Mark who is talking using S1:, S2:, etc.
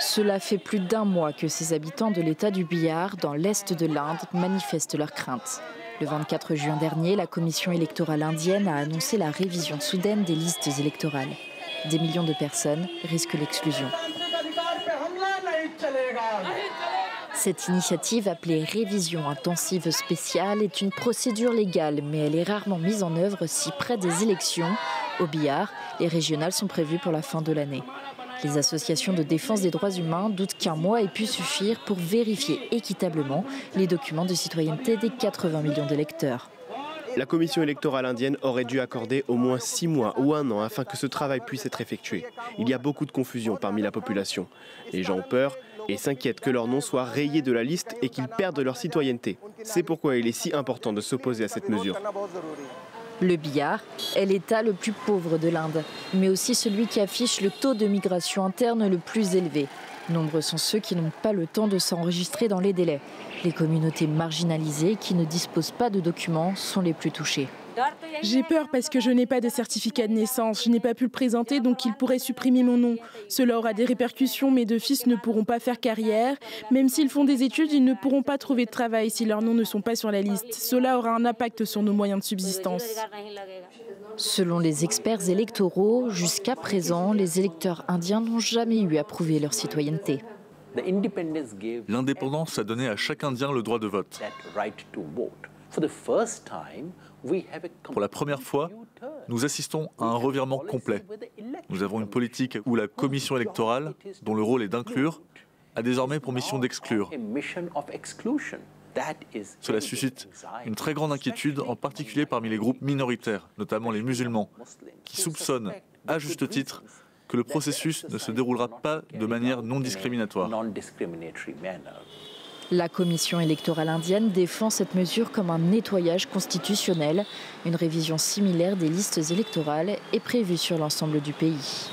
S1: Cela fait plus d'un mois que ces habitants de l'État du Bihar, dans l'est de l'Inde, manifestent leurs craintes. Le 24 juin dernier, la commission électorale indienne a annoncé la révision soudaine des listes électorales. Des millions de personnes risquent l'exclusion. Cette initiative, appelée révision intensive spéciale, est une procédure légale, mais elle est rarement mise en œuvre si près des élections. Au Bihar, les régionales sont prévues pour la fin de l'année. Les associations de défense des droits humains doutent qu'un mois ait pu suffire pour vérifier équitablement les documents de citoyenneté des 80 millions d'électeurs.
S2: La commission électorale indienne aurait dû accorder au moins 6 mois ou 1 an afin que ce travail puisse être effectué. Il y a beaucoup de confusion parmi la population. Les gens ont peur et s'inquiètent que leur nom soit rayé de la liste et qu'ils perdent leur citoyenneté. C'est pourquoi il est si important de s'opposer à cette mesure.
S1: Le Bihar est l'État le plus pauvre de l'Inde, mais aussi celui qui affiche le taux de migration interne le plus élevé. Nombreux sont ceux qui n'ont pas le temps de s'enregistrer dans les délais. Les communautés marginalisées qui ne disposent pas de documents sont les plus touchées.
S3: J'ai peur parce que je n'ai pas de certificat de naissance. Je n'ai pas pu le présenter, donc ils pourraient supprimer mon nom. Cela aura des répercussions. Mes deux fils ne pourront pas faire carrière. Même s'ils font des études, ils ne pourront pas trouver de travail si leurs noms ne sont pas sur la liste. Cela aura un impact sur nos moyens de subsistance.
S1: Selon les experts électoraux, jusqu'à présent, les électeurs indiens n'ont jamais eu à prouver leur citoyenneté.
S4: L'indépendance a donné à chaque Indien le droit de vote. Pour la première fois, nous assistons à un revirement complet. Nous avons une politique où la commission électorale, dont le rôle est d'inclure, a désormais pour mission d'exclure. Cela suscite une très grande inquiétude, en particulier parmi les groupes minoritaires, notamment les musulmans, qui soupçonnent, à juste titre, que le processus ne se déroulera pas de manière non discriminatoire.
S1: La commission électorale indienne défend cette mesure comme un nettoyage constitutionnel. Une révision similaire des listes électorales est prévue sur l'ensemble du pays.